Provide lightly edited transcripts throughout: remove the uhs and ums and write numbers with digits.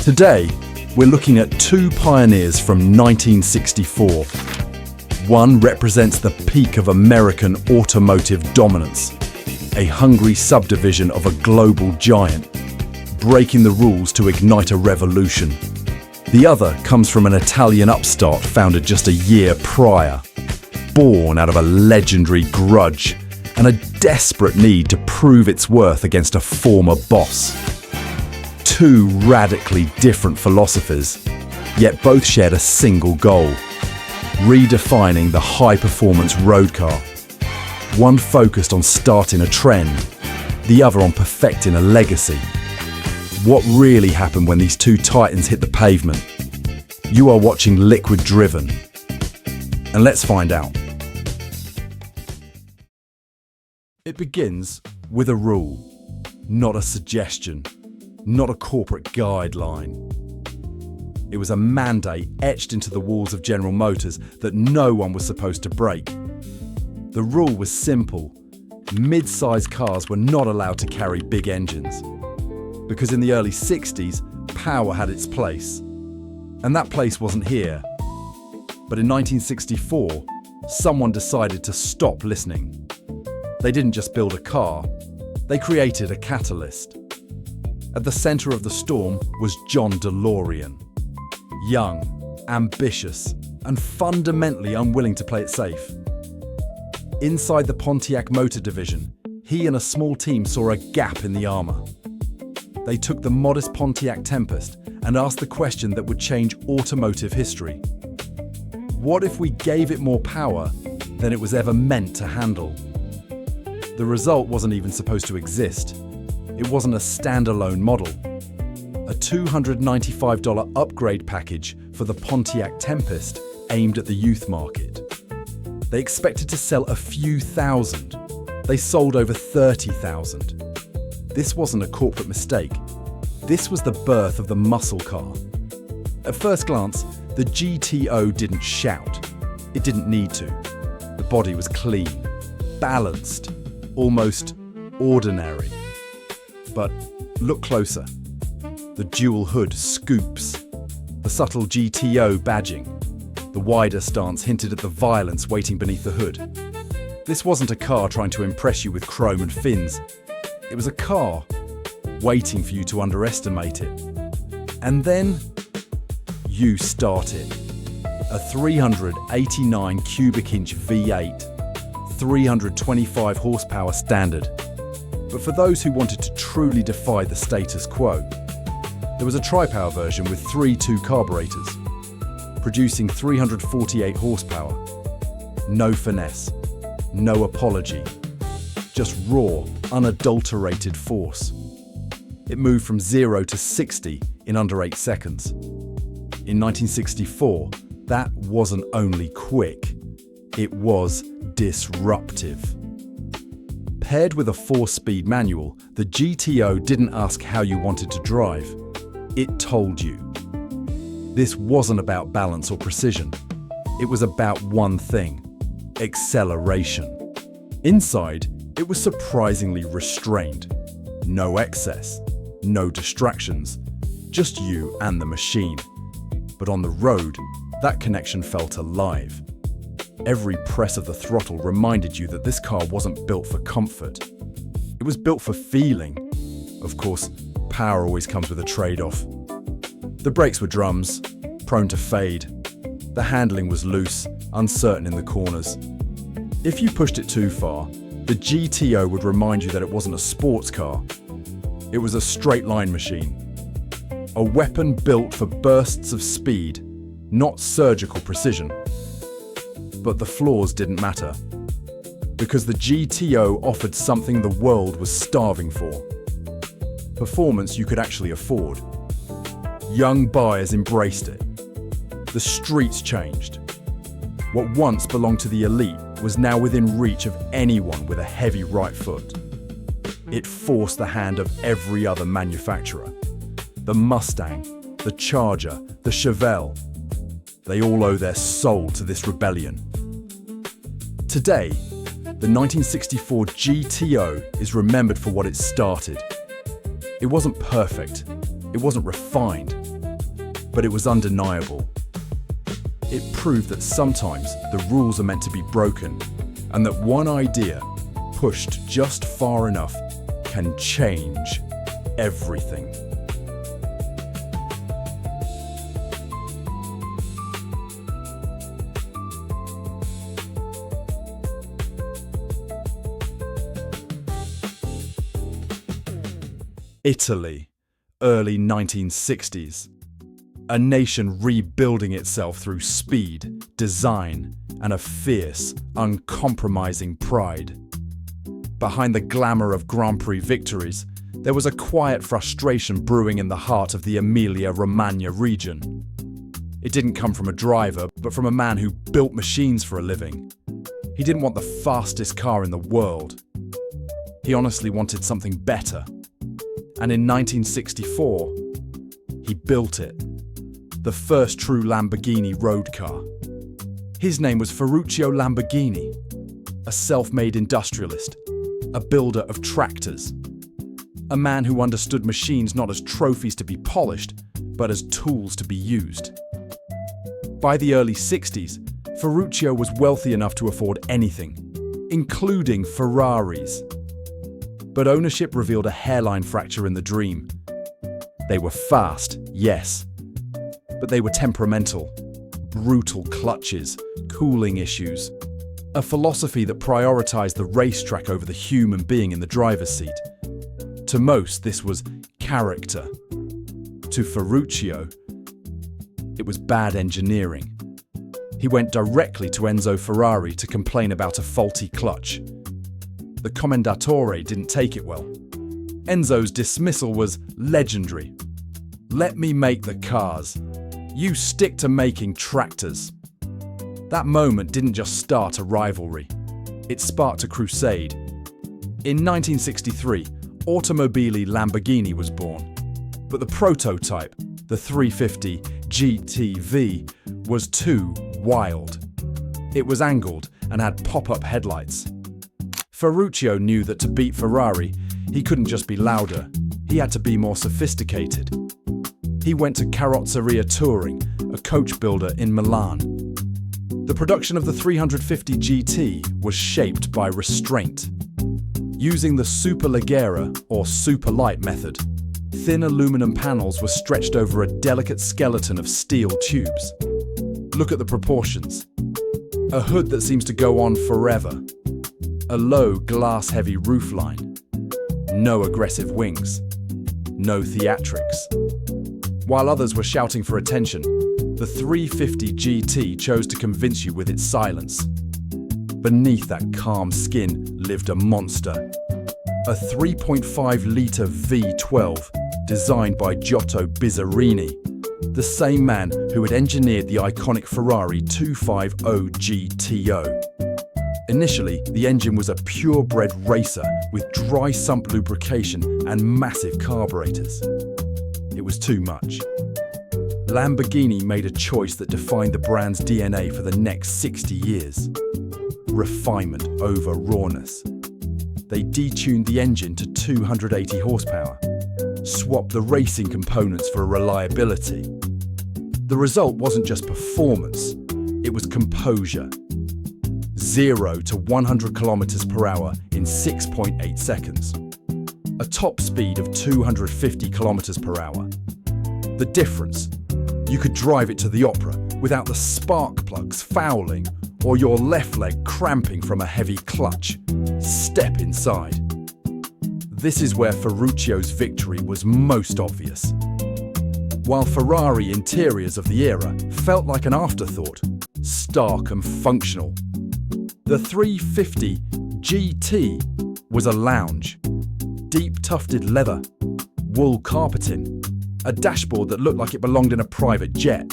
Today, we're looking at two pioneers from 1964. One represents the peak of American automotive dominance, a hungry subdivision of a global giant, breaking the rules to ignite a revolution. The other comes from an Italian upstart founded just a year prior, born out of a legendary grudge and a desperate need to prove its worth against a former boss. Two radically different philosophies, yet both shared a single goal: redefining the high-performance road car. One focused on starting a trend, the other on perfecting a legacy. What really happened when these two titans hit the pavement? You are watching Liquid Driven, and let's find out. It begins with a rule, not a suggestion, not a corporate guideline. It was a mandate etched into the walls of General Motors that no one was supposed to break. The rule was simple: mid-sized cars were not allowed to carry big engines. Because in the early 60s, power had its place. And that place wasn't here. But in 1964, someone decided to stop listening. They didn't just build a car, they created a catalyst. At the center of the storm was John DeLorean. Young, ambitious, and fundamentally unwilling to play it safe. Inside the Pontiac Motor Division, he and a small team saw a gap in the armor. They took the modest Pontiac Tempest and asked the question that would change automotive history. What if we gave it more power than it was ever meant to handle? The result wasn't even supposed to exist. It wasn't a standalone model. A $295 upgrade package for the Pontiac Tempest aimed at the youth market. They expected to sell a few thousand. They sold over 30,000. This wasn't a corporate mistake. This was the birth of the muscle car. At first glance, the GTO didn't shout. It didn't need to. The body was clean, balanced, almost ordinary. But look closer. The dual hood scoops, the subtle GTO badging, the wider stance hinted at the violence waiting beneath the hood. This wasn't a car trying to impress you with chrome and fins. It was a car waiting for you to underestimate it. And then you start it. A 389 cubic inch V8, 325 horsepower standard. But for those who wanted to truly defy the status quo, there was a tri-power version with 3 2 carburetors, producing 348 horsepower. No finesse, no apology, just raw, unadulterated force. It moved from 0 to 60 in under 8 seconds. In 1964, that wasn't only quick, it was disruptive. Paired with a 4-speed manual, the GTO didn't ask how you wanted to drive. It told you. This wasn't about balance or precision. It was about one thing: acceleration. Inside, it was surprisingly restrained. No excess, no distractions, just you and the machine. But on the road, that connection felt alive. Every press of the throttle reminded you that this car wasn't built for comfort. It was built for feeling. Of course, power always comes with a trade-off. The brakes were drums, prone to fade. The handling was loose, uncertain in the corners. If you pushed it too far, the GTO would remind you that it wasn't a sports car. It was a straight-line machine. A weapon built for bursts of speed, not surgical precision. But the flaws didn't matter, because the GTO offered something the world was starving for. Performance you could actually afford. Young buyers embraced it. The streets changed. What once belonged to the elite was now within reach of anyone with a heavy right foot. It forced the hand of every other manufacturer. The Mustang, the Charger, the Chevelle. They all owe their soul to this rebellion. Today, the 1964 GTO is remembered for what it started. It wasn't perfect, it wasn't refined, but it was undeniable. It proved that sometimes the rules are meant to be broken, and that one idea, pushed just far enough, can change everything. Italy, early 1960s. A nation rebuilding itself through speed, design, and a fierce, uncompromising pride. Behind the glamour of Grand Prix victories, there was a quiet frustration brewing in the heart of the Emilia-Romagna region. It didn't come from a driver, but from a man who built machines for a living. He didn't want the fastest car in the world. He honestly wanted something better. And in 1964, he built it. The first true Lamborghini road car. His name was Ferruccio Lamborghini, a self-made industrialist, a builder of tractors, a man who understood machines not as trophies to be polished, but as tools to be used. By the early 60s, Ferruccio was wealthy enough to afford anything, including Ferraris. But ownership revealed a hairline fracture in the dream. They were fast, yes, but they were temperamental. Brutal clutches, cooling issues. A philosophy that prioritized the racetrack over the human being in the driver's seat. To most, this was character. To Ferruccio, it was bad engineering. He went directly to Enzo Ferrari to complain about a faulty clutch. The Commendatore didn't take it well. Enzo's dismissal was legendary. "Let me make the cars. You stick to making tractors." That moment didn't just start a rivalry. It sparked a crusade. In 1963, Automobili Lamborghini was born. But the prototype, the 350 GTV, was too wild. It was angled and had pop-up headlights. Ferruccio knew that to beat Ferrari, he couldn't just be louder, he had to be more sophisticated. He went to Carrozzeria Touring, a coach builder in Milan. The production of the 350 GT was shaped by restraint. Using the superleggera or super light method, thin aluminum panels were stretched over a delicate skeleton of steel tubes. Look at the proportions. A hood that seems to go on forever. A low glass-heavy roofline. No aggressive wings. No theatrics. While others were shouting for attention, the 350 GT chose to convince you with its silence. Beneath that calm skin lived a monster. A 3.5-litre V12 designed by Giotto Bizzarini, the same man who had engineered the iconic Ferrari 250 GTO. Initially, the engine was a purebred racer with dry sump lubrication and massive carburetors. It was too much. Lamborghini made a choice that defined the brand's DNA for the next 60 years. Refinement over rawness. They detuned the engine to 280 horsepower, swapped the racing components for reliability. The result wasn't just performance, it was composure. 0 to 100 kilometers per hour in 6.8 seconds. A top speed of 250 kilometers per hour. The difference? You could drive it to the opera without the spark plugs fouling or your left leg cramping from a heavy clutch. Step inside. This is where Ferruccio's victory was most obvious. While Ferrari interiors of the era felt like an afterthought, stark and functional, the 350 GT was a lounge. Deep tufted leather, wool carpeting, a dashboard that looked like it belonged in a private jet.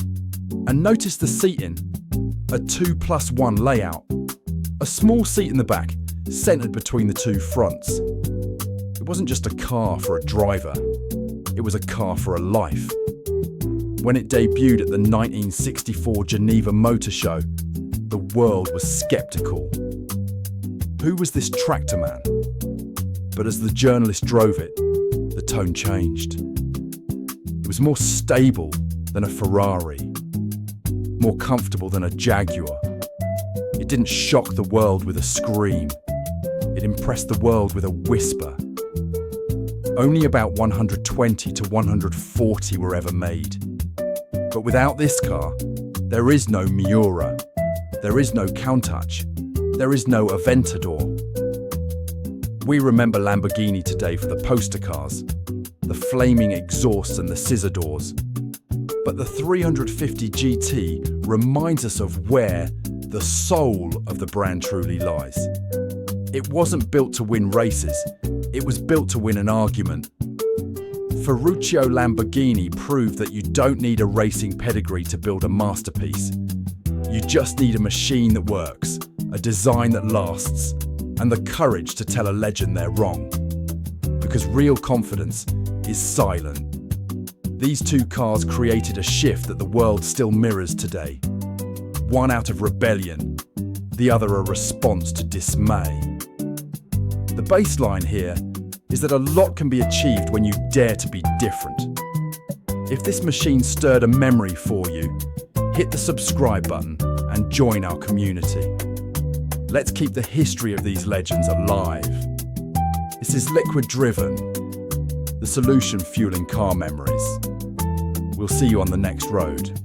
And notice the seating, a 2+1 layout. A small seat in the back, centered between the two fronts. It wasn't just a car for a driver, it was a car for a life. When it debuted at the 1964 Geneva Motor Show, the world was skeptical. Who was this tractor man? But as the journalist drove it, the tone changed. It was more stable, than a Ferrari, more comfortable than a Jaguar. It didn't shock the world with a scream. It impressed the world with a whisper. Only about 120 to 140 were ever made. But without this car, there is no Miura, there is no Countach, there is no Aventador. We remember Lamborghini today for the poster cars, the flaming exhausts and the scissor doors. But the 350 GT reminds us of where the soul of the brand truly lies. It wasn't built to win races, it was built to win an argument. Ferruccio Lamborghini proved that you don't need a racing pedigree to build a masterpiece. You just need a machine that works, a design that lasts, and the courage to tell a legend they're wrong. Because real confidence is silent. These two cars created a shift that the world still mirrors today. One out of rebellion, the other a response to dismay. The baseline here is that a lot can be achieved when you dare to be different. If this machine stirred a memory for you, hit the subscribe button and join our community. Let's keep the history of these legends alive. This is Liquid Driven, the solution fueling car memories. We'll see you on the next road.